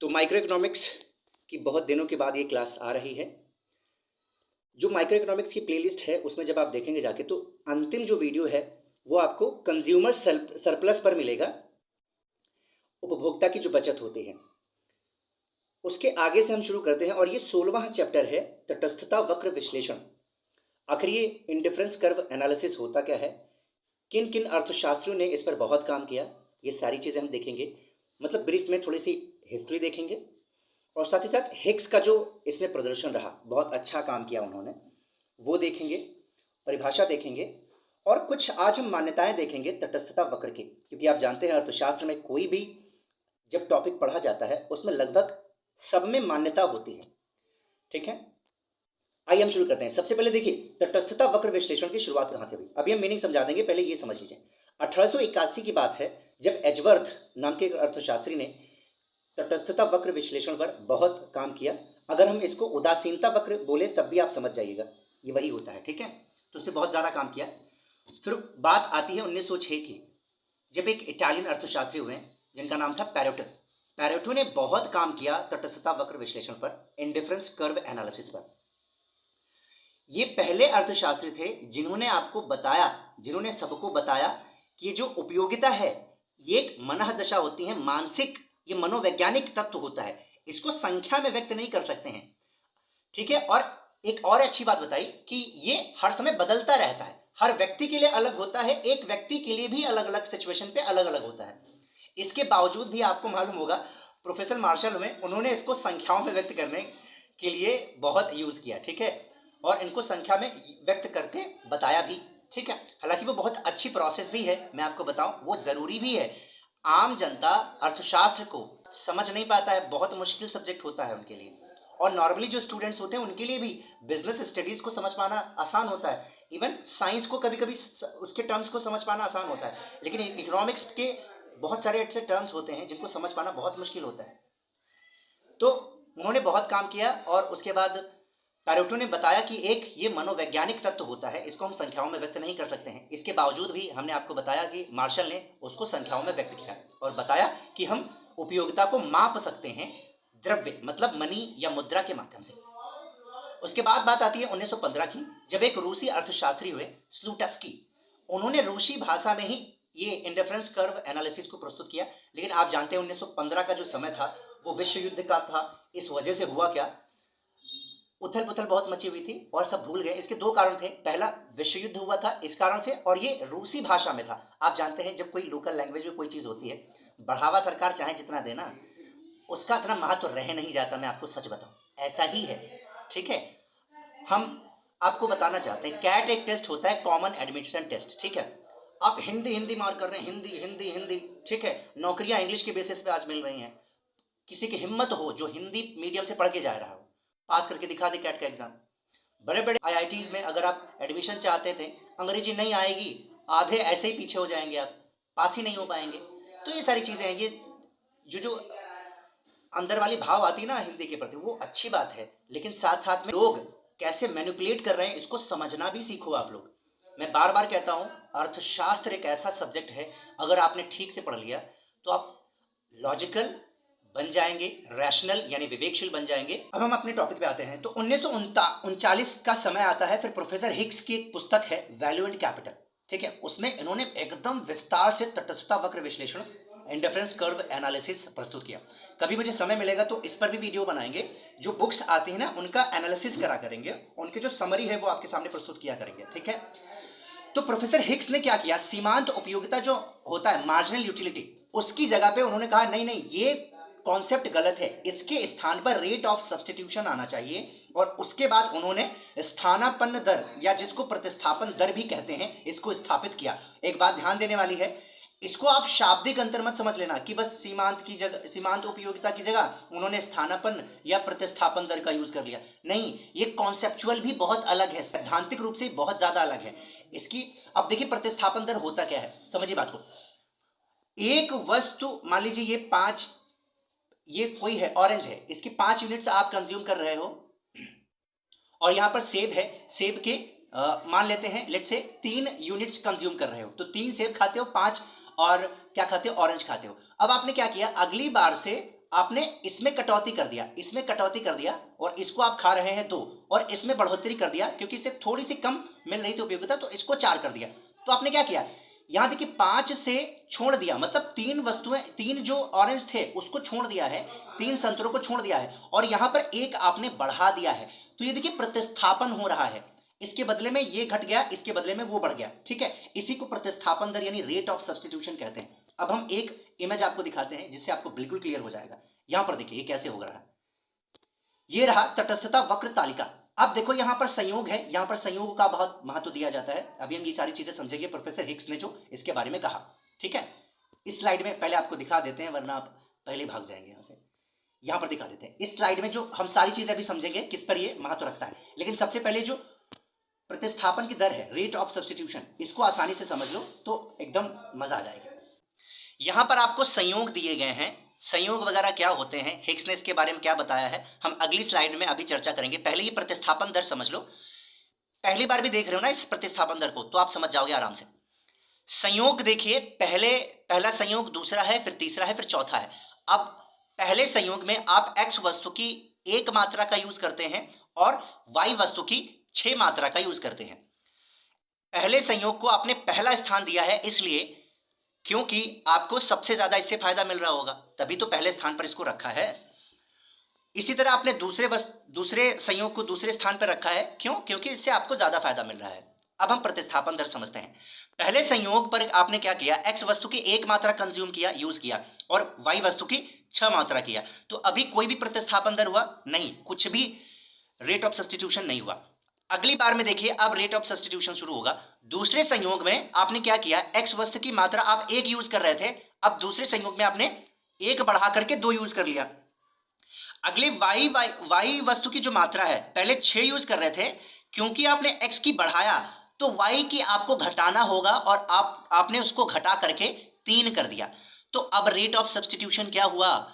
तो micro economics की बहुत दिनों के बाद ये क्लास आ रही है। जो माइक्रो इकोनॉमिक्स की प्लेलिस्ट है उसमें जब आप देखेंगे जाके तो अंतिम जो वीडियो है वो आपको कंज्यूमर सरप्लस पर मिलेगा, उपभोक्ता की जो बचत होती है। उसके आगे से हम शुरू करते हैं और ये 16वां चैप्टर है, तटस्थता वक्र विश्लेषण। आखिर ये इंडिफरेंस कर्व एनालिसिस होता क्या है, किन किन अर्थशास्त्रियों ने इस पर बहुत काम किया, ये सारी चीज़ें हम देखेंगे। मतलब ब्रीफ में थोड़ी सी हिस्ट्री देखेंगे और साथ ही साथ हिग्स का जो इसमें प्रदर्शन रहा, बहुत अच्छा काम किया उन्होंने, वो देखेंगे, परिभाषा देखेंगे और कुछ आज हम मान्यताएं देखेंगे तटस्थता वक्र की। क्योंकि आप जानते हैं अर्थशास्त्र में कोई भी जब टॉपिक पढ़ा जाता है उसमें लगभग सब में मान्यता होती है। ठीक है, आइए हम शुरू करते हैं। सबसे पहले देखिए तटस्थता वक्र विश्लेषण की शुरुआत कहाँ से हुई। अभी हम मीनिंग समझा देंगे, पहले ये समझ लीजिए। 1881 की बात है जब एजवर्थ नाम के एक अर्थशास्त्री ने तटस्थता वक्र विश्लेषण पर बहुत काम किया। अगर हम इसको उदासीनता वक्र बोले तब भी आप समझ जाइएगा, ये वही होता है। ठीक है, तो उसने बहुत ज़्यादा काम किया। फिर बात आती है 1906 की, जब एक इटालियन अर्थशास्त्री हुए जिनका नाम था पैरेटो। पैरेटो ने बहुत काम किया तटस्थता वक्र विश्लेषण पर, इंडिफरेंस कर्व एनालिसिस पर। ये पहले अर्थशास्त्री थे जिन्होंने आपको बताया, जिन्होंने सबको बताया कि ये जो उपयोगिता है ये एक मनः दशा होती है, मानसिक, ये मनोवैज्ञानिक तत्व होता है, इसको संख्या में व्यक्त नहीं कर सकते हैं। ठीक है, और एक और अच्छी बात बताई कि ये हर समय बदलता रहता है, हर व्यक्ति के लिए अलग होता है, एक व्यक्ति के लिए भी अलग अलग सिचुएशन पे अलग अलग होता है। इसके बावजूद भी आपको मालूम होगा प्रोफेसर मार्शल में उन्होंने इसको संख्याओं में व्यक्त करने के लिए बहुत यूज किया। ठीक है, और इनको संख्या में व्यक्त करके बताया भी। ठीक है, हालांकि वो बहुत अच्छी प्रोसेस भी है, मैं आपको बताऊं वो जरूरी भी है। आम जनता अर्थशास्त्र को समझ नहीं पाता है, बहुत मुश्किल सब्जेक्ट होता है उनके लिए। और नॉर्मली जो स्टूडेंट्स होते हैं उनके लिए भी बिजनेस स्टडीज को समझ पाना आसान होता है, इवन साइंस को कभी कभी उसके टर्म्स को समझ पाना आसान होता है, लेकिन इकोनॉमिक्स के बहुत सारे ऐसे टर्म्स होते हैं जिनको समझ पाना बहुत मुश्किल होता है। तो उन्होंने बहुत काम किया और उसके बाद पैरेटो ने बताया कि एक ये मनोवैज्ञानिक तत्व होता है, इसको हम संख्याओं में व्यक्त नहीं कर सकते हैं। इसके बावजूद भी हमने आपको बताया कि मार्शल ने उसको संख्याओं में व्यक्त किया और बताया कि हम उपयोगिता को माप सकते हैं द्रव्य मतलब मनी या मुद्रा के माध्यम से। उसके बाद बात आती है 1915 की, जब एक रूसी अर्थशास्त्री हुए स्लूटस्की। उन्होंने रूसी भाषा में ही ये इंडिफरेंस कर्व एनालिसिस को प्रस्तुत किया। लेकिन आप जानते हैं 1915 का जो समय था वो विश्व युद्ध का था। इस वजह से हुआ क्या, उथल पुथल बहुत मची हुई थी और सब भूल गए। इसके दो कारण थे, पहला विश्व युद्ध हुआ था इस कारण से, और ये रूसी भाषा में था। आप जानते हैं जब कोई लोकल लैंग्वेज में कोई चीज़ होती है, बढ़ावा सरकार चाहे जितना देना उसका इतना महत्व रह नहीं जाता। मैं आपको सच बताऊं, ऐसा ही है। ठीक है, हम आपको बताना चाहते हैं कैट एक टेस्ट होता है, कॉमन एडमिशन टेस्ट। ठीक है, आप हिंदी हिंदी मार कर रहे हैं, हिंदी हिंदी हिंदी। ठीक है, नौकरियां इंग्लिश के बेसिस पे आज मिल रही हैं। किसी की हिम्मत हो जो हिंदी मीडियम से पढ़ के जा रहा हो, पास करके दिखा दे कैट का एग्जाम। बड़े बड़े आईआईटीज में अगर आप एडमिशन चाहते थे, अंग्रेजी नहीं आएगी, आधे ऐसे ही पीछे हो जाएंगे, आप पास ही नहीं हो पाएंगे। तो ये सारी चीज़ें हैं, ये जो अंदर वाली भाव आती है ना हिंदी के प्रति, वो अच्छी बात है, लेकिन साथ साथ में लोग कैसे मैनिपुलेट कर रहे हैं इसको समझना भी सीखो आप लोग। मैं बार बार कहता हूँ अर्थशास्त्र एक ऐसा सब्जेक्ट है, अगर आपने ठीक से पढ़ लिया तो आप लॉजिकल बन जाएंगे, रैशनल यानी विवेकशील बन जाएंगे। अब हम अपने टॉपिक पे आते हैं। तो 1939 का समय आता है, फिर प्रोफेसर हिग्स की एक पुस्तक है वैल्यू एंड कैपिटल। ठीक है, उसमें इन्होंने एकदम विस्तार से तटस्थता वक्र विश्लेषण, इंडिफरेंस कर्व एनालिसिस प्रस्तुत किया। कभी मुझे समय मिलेगा तो इस पर भी वीडियो बनाएंगे। जो बुक्स आती है ना उनका एनालिसिस करा करेंगे, उनके जो समरी है वो आपके सामने प्रस्तुत किया करेंगे। ठीक है, तो प्रोफेसर हिग्स ने क्या किया, सीमांत उपयोगिता जो होता है, मार्जिनल यूटिलिटी, उसकी जगह पे उन्होंने कहा नहीं नहीं ये कॉन्सेप्ट गलत है, इसके स्थान पर रेट ऑफ सब्स्टिट्यूशन आना चाहिए। और उसके बाद उन्होंने स्थानापन्न दर या जिसको प्रतिस्थापन दर भी कहते हैं, इसको स्थापित किया। एक बात ध्यान देने वाली है, इसको आप शाब्दिक अंतर मत समझ लेना कि बस सीमांत की जगह, सीमांत उपयोगिता की जगह उन्होंने स्थानापन्न या प्रतिस्थापन दर का यूज कर लिया। नहीं, ये कॉन्सेप्चुअल भी बहुत अलग है, सैद्धांतिक रूप से बहुत ज्यादा अलग है इसकी। अब देखिए प्रतिस्थापन दर होता क्या है, समझिए बात को। एक वस्तु मान लीजिए ये 5, ये कोई है ऑरेंज है, इसकी 5 यूनिट्स आप कंज्यूम कर रहे हो, और यहां पर सेब है, सेब के मान लेते हैं लेट से 3 यूनिट्स कंज्यूम कर रहे हो, तो 3 सेब खाते हो, 5 और क्या खाते हो, ऑरेंज खाते हो। अब आपने क्या किया, अगली बार से आपने इसमें कटौती कर दिया, इसमें कटौती कर दिया, और इसको आप खा रहे हैं 2, और इसमें बढ़ोतरी कर दिया क्योंकि इससे थोड़ी सी कम मिल रही थी उपयोगिता, तो इसको 4 कर दिया। तो आपने क्या किया, यहां देखिए 5 से छोड़ दिया, मतलब 3 वस्तुएं, 3 जो ऑरेंज थे उसको छोड़ दिया है, 3 संतरों को छोड़ दिया है, और यहां पर एक आपने बढ़ा दिया है। तो ये देखिए प्रतिस्थापन हो रहा है, इसके बदले में ये घट गया, इसके बदले में वो बढ़ गया, ठीक है। इसी को प्रतिस्थापन दर यानी रेट ऑफ सब्स्टिट्यूशन कहते हैं। अब हम एक इमेज आपको दिखाते हैं जिससे आपको बिल्कुल क्लियर हो जाएगा। यहां पर देखिए ये कैसे हो रहा है, ये रहा तटस्थता वक्र तालिका। अब देखो यहां पर संयोग है, यहां पर संयोग का बहुत महत्व दिया जाता है। अभी हम ये सारी चीजें समझेंगे, प्रोफेसर हिग्स ने जो इसके बारे में कहा, ठीक है। इस स्लाइड में पहले आपको दिखा देते हैं, वरना आप पहले भाग जाएंगे यहां से। यहां पर दिखा देते हैं इस स्लाइड में, जो हम सारी चीजें अभी समझेंगे किस पर ये महत्व रखता है। लेकिन सबसे पहले जो प्रतिस्थापन की दर है, रेट ऑफ सब्स्टिट्यूशन, इसको आसानी से समझ लो तो एकदम मजा आ जाएगा। यहां पर आपको संयोग दिए गए हैं, संयोग वगैरह क्या होते हैं, हिग्स ने इसके बारे में क्या बताया है, हम अगली स्लाइड में अभी चर्चा करेंगे। पहले ये प्रतिस्थापन दर समझ लो, पहली बार भी देख रहे हो ना इस प्रतिस्थापन दर को, तो आप समझ जाओगे आराम से। संयोग देखिए, पहला संयोग, दूसरा है, फिर तीसरा है, फिर चौथा है। अब पहले संयोग में आप x वस्तु की 1 मात्रा का यूज करते हैं और y वस्तु की 6 मात्रा का यूज करते हैं। पहले संयोग को आपने पहला स्थान दिया है इसलिए क्योंकि आपको सबसे ज्यादा इससे फायदा मिल रहा होगा, तभी तो पहले स्थान पर इसको रखा है। इसी तरह आपने दूसरे संयोग को दूसरे स्थान पर रखा है, क्यों, क्योंकि इससे आपको ज्यादा फायदा मिल रहा है। अब हम प्रतिस्थापन दर समझते हैं। पहले संयोग पर आपने क्या किया, x वस्तु की 1 मात्रा कंज्यूम किया, यूज किया, और y वस्तु की 6 मात्रा किया। तो अभी कोई भी प्रतिस्थापन दर हुआ नहीं, कुछ भी रेट ऑफ सब्स्टिट्यूशन नहीं हुआ। अगली बार में देखिए, अब रेट ऑफ सब्स्टिट्यूशन शुरू होगा। दूसरे संयोग में आपने क्या किया, x वस्तु की मात्रा आप 1 यूज कर रहे थे, अब दूसरे संयोग में आपने 1 बढ़ा करके 2 यूज कर लिया। अगले y वस्तु की जो मात्रा है, पहले 6 यूज कर रहे थे, क्योंकि आपने x की बढ़ाया तो y की आपको घटाना होगा, और आपने उसको घटा करके 3 कर दिया। तो अब रेट ऑफ सब्स्टिट्यूशन क्या हुआ,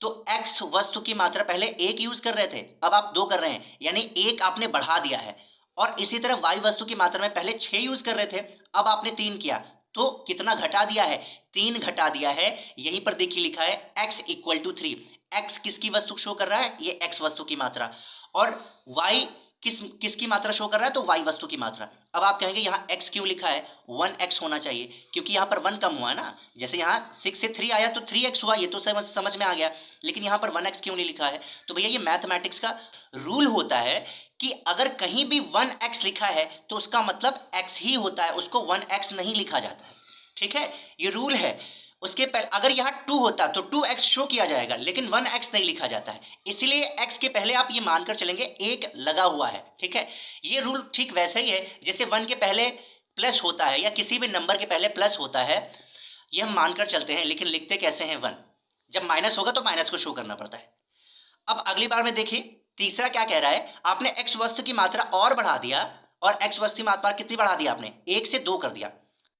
तो x वस्तु की मात्रा पहले 1 यूज कर रहे थे, अब आप 2 कर रहे हैं, यानी 1 आपने बढ़ा दिया है। और इसी तरह y वस्तु की मात्रा में पहले 6 यूज कर रहे थे, अब आपने 3 किया, तो कितना घटा दिया है, 3 घटा दिया है। यहीं पर देखिए लिखा है x इक्वल टू 3। x किसकी वस्तु शो कर रहा है, ये x वस्तु की मात्रा, और y किसकी मात्रा शो कर रहा है, तो y वस्तु की मात्रा। अब आप कहेंगे यहाँ x क्यों लिखा है, 1x होना चाहिए, क्योंकि यहाँ पर 1 कम हुआ ना। जैसे यहाँ 6 से 3 आया तो 3x हुआ, ये तो समझ में आ गया, लेकिन यहाँ पर 1x क्यों नहीं लिखा है। तो भैया ये मैथमेटिक्स का रूल होता है कि अगर कहीं भी 1x लिखा है तो उसका मतलब x ही होता है, उसको 1x नहीं लिखा जाता है, ठीक है, ये रूल है। उसके पहले अगर यहाँ 2 होता तो 2x शो किया जाएगा, लेकिन 1x नहीं लिखा जाता है, इसलिए x के पहले आप ये मानकर चलेंगे 1 लगा हुआ है, ठीक है। ये रूल ठीक वैसे ही है जैसे 1 के पहले प्लस होता है या किसी भी नंबर के पहले प्लस होता है, ये हम मानकर चलते हैं, लेकिन लिखते कैसे हैं 1, जब माइनस होगा तो माइनस को शो करना पड़ता है। अब अगली बार में देखिए तीसरा क्या कह रहा है, आपने x वस्तु की मात्रा और बढ़ा दिया, और x वस्तु की मात्रा कितनी बढ़ा दिया आपने, 1 से 2 कर दिया,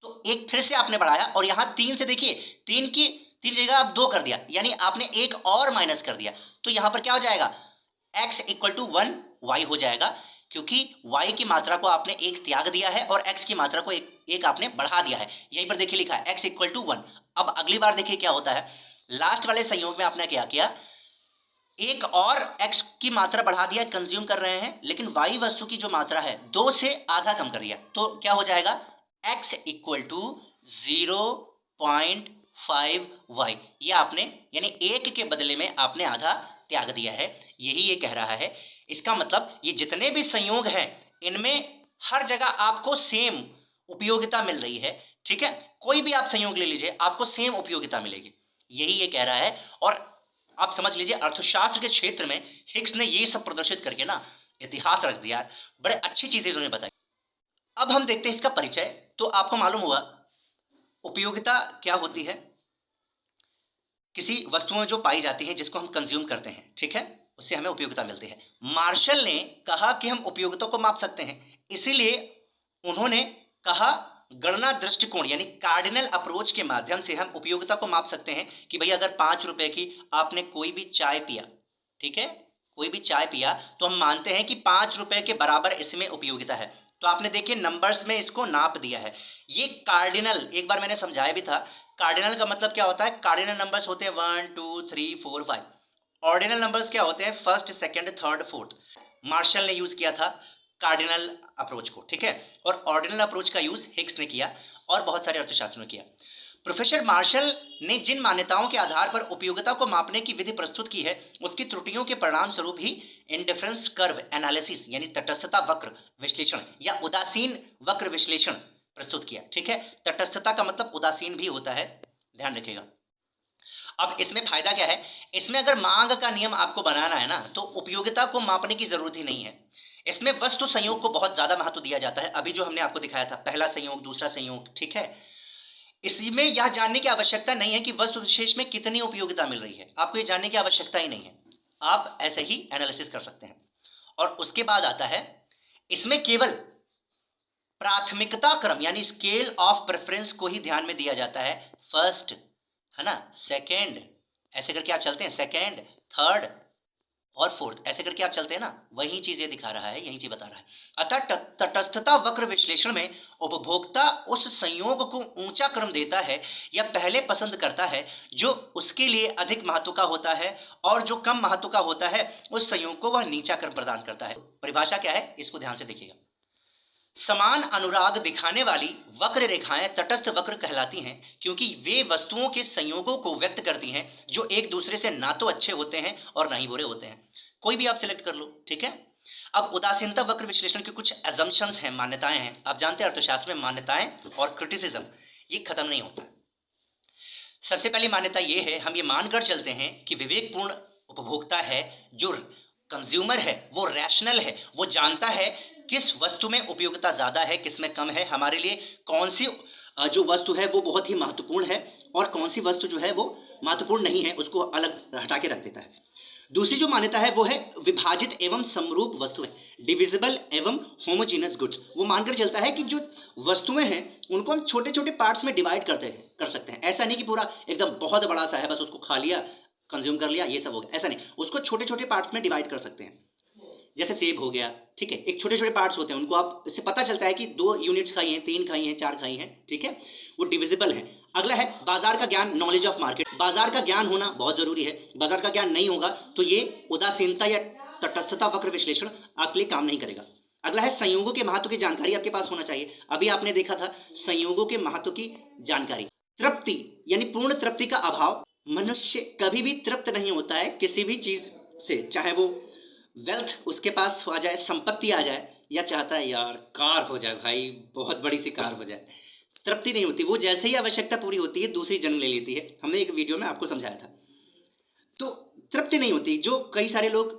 तो 1 फिर से आपने बढ़ाया, और यहां 3 से देखिए 3 जगह आप 2 कर दिया, यानी आपने 1 और माइनस कर दिया। तो यहां पर क्या हो जाएगा, x इक्वल टू 1 y हो जाएगा, क्योंकि y की मात्रा को आपने 1 त्याग दिया है और x की मात्रा को 1 आपने बढ़ा दिया है। यहीं पर देखिए लिखा है x इक्वल टू 1। अब अगली बार देखिए क्या होता है, लास्ट वाले संयोग में आपने क्या किया, 1 और x की मात्रा बढ़ा दिया, कंज्यूम कर रहे हैं, लेकिन y वस्तु की जो मात्रा है 2 से आधा कम कर दिया, तो क्या हो जाएगा, x इक्वल टू 0.5y। ये आपने यानी 1 के बदले में आपने आधा त्याग दिया है, यही ये कह रहा है। इसका मतलब ये जितने भी संयोग हैं इनमें हर जगह आपको सेम उपयोगिता मिल रही है, ठीक है। कोई भी आप संयोग ले लीजिए आपको सेम उपयोगिता मिलेगी, यही ये कह रहा है। और आप समझ लीजिए अर्थशास्त्र के क्षेत्र में हिग्स ने ये सब प्रदर्शित करके ना इतिहास रख दिया, बड़े अच्छी चीजें उन्होंने बताई। अब हम देखते हैं इसका परिचय। तो आपको मालूम हुआ उपयोगिता क्या होती है, किसी वस्तुओं जो पाई जाती हैं जिसको हम कंज्यूम करते हैं, ठीक है, उससे हमें उपयोगिता मिलती है। मार्शल ने कहा कि हम उपयोगिता को माप सकते हैं, इसीलिए उन्होंने कहा गणना दृष्टिकोण यानी कार्डिनल अप्रोच के माध्यम से हम उपयोगिता को माप सकते हैं कि भाई अगर 5 रुपए की आपने कोई भी चाय पिया, ठीक है, कोई भी चाय पिया, तो हम मानते हैं कि 5 रुपए के बराबर इसमें उपयोगिता है। तो आपने देखिए नंबर्स में इसको नाप दिया है। ये कार्डिनल, एक बार मैंने समझाया भी था, कार्डिनल का मतलब क्या होता है? कार्डिनल नंबर्स होते हैं 1 2 3 4 5। ऑर्डिनल नंबर्स क्या होते हैं? First, second, third, fourth. Marshall ने यूज किया था कार्डिनल अप्रोच को, ठीक है, और ऑर्डिनल अप्रोच का यूज हिग्स ने किया और बहुत सारे अर्थशास्त्रियों ने किया। प्रोफेसर मार्शल ने जिन मान्यताओं के आधार पर उपयोगिता को मापने की विधि प्रस्तुत की है, उसकी त्रुटियों के परिणाम स्वरूप ही इंडिफरेंस कर्व एनालिसिस यानी तटस्थता वक्र विश्लेषण या उदासीन वक्र विश्लेषण प्रस्तुत किया, ठीक है। तटस्थता का मतलब उदासीन भी होता है, ध्यान रखिएगा। अब इसमें फायदा क्या है? इसमें अगर मांग का नियम आपको बनाना है ना, तो उपयोगिता को मापने की जरूरत ही नहीं है। इसमें वस्तु संयोग को बहुत ज्यादा महत्व दिया जाता है। अभी जो हमने आपको दिखाया था, पहला संयोग, दूसरा संयोग, ठीक है। इसमें यह जानने की आवश्यकता नहीं है कि वस्तु विशेष में कितनी उपयोगिता मिल रही है, आपको ये जानने की आवश्यकता ही नहीं है, आप ऐसे ही एनालिसिस कर सकते हैं। और उसके बाद आता है, इसमें केवल प्राथमिकता क्रम यानी स्केल ऑफ प्रेफरेंस को ही ध्यान में दिया जाता है। फर्स्ट, है ना, सेकेंड, ऐसे करके आप चलते हैं, सेकेंड, थर्ड और फोर्थ, ऐसे करके आप चलते हैं ना, वही चीज ये दिखा रहा है, यही चीज बता रहा है। अतः तटस्थता वक्र विश्लेषण में उपभोक्ता उस संयोग को ऊंचा क्रम देता है या पहले पसंद करता है जो उसके लिए अधिक महत्व का होता है, और जो कम महत्व का होता है उस संयोग को वह नीचा क्रम प्रदान करता है। परिभाषा क्या है, इसको ध्यान से देखिएगा। समान अनुराग दिखाने वाली वक्र रेखाएं तटस्थ वक्र कहलाती हैं, क्योंकि वे वस्तुओं के संयोगों को व्यक्त करती हैं जो एक दूसरे से ना तो अच्छे होते हैं और ना ही बुरे होते हैं। कोई भी आप सिलेक्ट कर लो, ठीक है। अब उदासीनता वक्र विश्लेषण के कुछ एजम्पशंस हैं, मान्यताएं हैं। आप जानते हैं अर्थशास्त्र में मान्यताएं और क्रिटिसिज्म ये खत्म नहीं होता। सबसे पहली मान्यता ये है, हम ये मानकर चलते हैं कि विवेकपूर्ण उपभोक्ता है, जो कंज्यूमर है वो रैशनल है, वो जानता है किस वस्तु में उपयोगिता ज्यादा है, किस में कम है, हमारे लिए कौन सी जो वस्तु है वो बहुत ही महत्वपूर्ण है और कौन सी वस्तु जो है वो महत्वपूर्ण नहीं है, उसको अलग हटा के रख देता है। दूसरी जो मान्यता है वो है विभाजित एवं समरूप वस्तुएं, डिविजिबल एवं होमोजीनियस गुड्स। वो मानकर चलता है कि जो वस्तुएं हैं उनको हम छोटे छोटे पार्ट्स में डिवाइड कर सकते हैं। ऐसा नहीं कि पूरा एकदम बहुत बड़ा सा है, बस उसको खा लिया, कंज्यूम कर लिया, ये सब हो गया, ऐसा नहीं। उसको छोटे छोटे पार्ट्स में डिवाइड कर सकते हैं। जैसे सेब हो गया, ठीक है, एक छोटे छोटे पार्ट्स होते हैं, उनको आप इससे पता चलता है कि 2 यूनिट्स खाई हैं, 3 खाई हैं, 4 खाई हैं, ठीक है, वो डिविजिबल है। अगला है बाजार का ज्ञान, नॉलेज ऑफ मार्केट। बाजार का ज्ञान होना बहुत जरूरी है। बाजार का ज्ञान नहीं होगा तो ये उदासीनता या तटस्थता वक्र विश्लेषण आपके लिए काम नहीं करेगा। अगला है संयोगों के महत्व की जानकारी आपके पास होना चाहिए। अभी आपने देखा था संयोगों के महत्व की जानकारी। तृप्ति यानी पूर्ण तृप्ति का अभाव। मनुष्य कभी भी तृप्त नहीं होता है किसी भी चीज से, चाहे वो वेल्थ उसके पास आ जाए, संपत्ति आ जाए, या चाहता है यार कार हो जाए, भाई बहुत बड़ी सी कार हो जाए, तृप्ति नहीं होती। वो जैसे ही आवश्यकता पूरी होती है दूसरी जन्म ले लेती है। हमने एक वीडियो में आपको समझाया था। तो तृप्ति नहीं होती। जो कई सारे लोग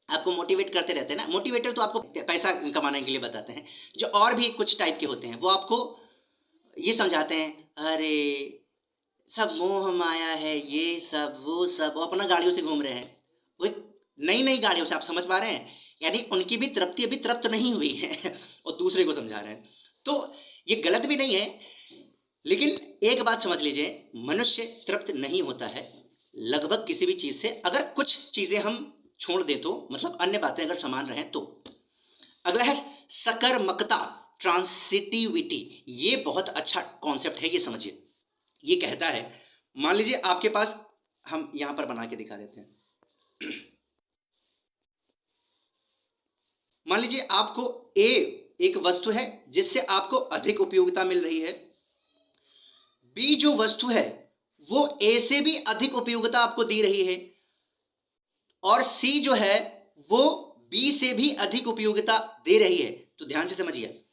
आपको मोटिवेट करते रहते हैं ना, मोटिवेटर तो आपको पैसा कमाने के लिए बताते हैं, जो और भी कुछ टाइप के होते हैं वो आपको ये समझाते हैं, अरे सब मोह माया है, ये सब वो सब, वो अपना गाड़ियों से घूम रहे हैं, वो नई नई गाड़ियों से, आप समझ पा रहे हैं, यानी उनकी भी तृप्ति अभी तृप्त नहीं हुई है और दूसरे को समझा रहे हैं। तो ये गलत भी नहीं है, लेकिन एक बात समझ लीजिए, मनुष्य तृप्त नहीं होता है लगभग किसी भी चीज से। अगर कुछ चीजें हम छोड़ दे तो, मतलब अन्य बातें अगर समान रहें तो। अगला है सकर्मकता, ट्रांसिटिविटी। ये बहुत अच्छा कॉन्सेप्ट है, ये समझिए। ये कहता है, मान लीजिए आपके पास, हम यहां पर बना के दिखा देते हैं, मान लीजिए आपको ए एक वस्तु है जिससे आपको अधिक उपयोगिता मिल रही है, बी जो वस्तु है वो ए से भी अधिक उपयोगिता आपको दे रही है, और सी जो है वो बी से भी अधिक उपयोगिता दे रही है। तो ध्यान से समझिए,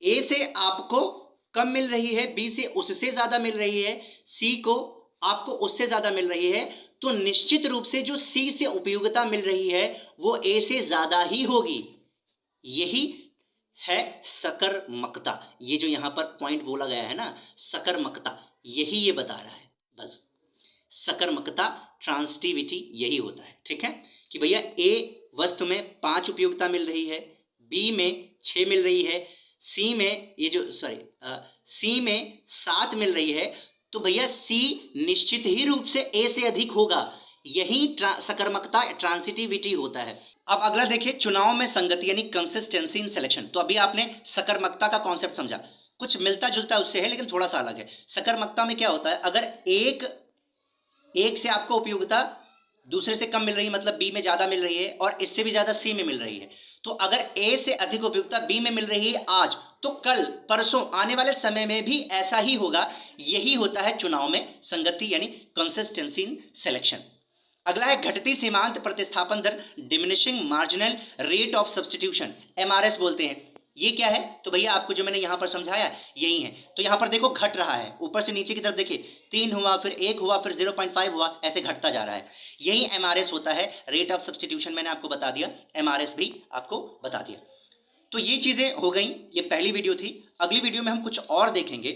ए से आपको कम मिल रही है, बी से उससे ज्यादा मिल रही है, सी को आपको उससे ज्यादा मिल रही है, तो निश्चित रूप से जो सी से उपयोगिता मिल रही है वो ए से ज्यादा ही होगी। यही है सकर्मकता। ये जो यहां पर पॉइंट बोला गया है ना, सकर्मकता, यही ये बता रहा है। बस सकर्मकता, ट्रांसिटिविटी यही होता है, ठीक है, कि भैया ए वस्तु में 5 उपयोगिता मिल रही है, बी में 6 मिल रही है, सी में सी में 7 मिल रही है, तो भैया सी निश्चित ही रूप से ए से अधिक होगा। यही सकर्मकता, ट्रांसिटिविटी होता है। अब अगला देखिए, चुनाव में संगति यानी कंसिस्टेंसी इन सिलेक्शन। तो अभी आपने सकर्मकता का कॉन्सेप्ट समझा, कुछ मिलता जुलता उससे है, लेकिन थोड़ा सा अलग है। सकर्मकता में क्या होता है, अगर एक से आपको उपयोगिता दूसरे से कम मिल रही है, मतलब बी में ज्यादा मिल रही है और इससे भी ज्यादा सी में मिल रही है, तो अगर ए से अधिक उपयोगिता बी में मिल रही है आज, तो कल परसों आने वाले समय में भी ऐसा ही होगा। यही होता है चुनाव में संगति यानी कंसिस्टेंसी इन सिलेक्शन। अगला है घटती सीमांत प्रतिस्थापन दर, diminishing marginal rate of substitution, MRS बोलते हैं। ये क्या है, तो भैया आपको जो मैंने यहां पर समझाया यही है। तो यहां पर देखो घट रहा है, ऊपर से नीचे की तरफ देखिए 3 हुआ, फिर 1 हुआ, फिर 0.5 हुआ, ऐसे घटता जा रहा है। यही एमआरएस होता है, रेट ऑफ सब्स्टिट्यूशन मैंने आपको बता दिया, एमआरएस भी आपको बता दिया। तो ये चीजें हो गई, ये पहली वीडियो थी। अगली वीडियो में हम कुछ और देखेंगे।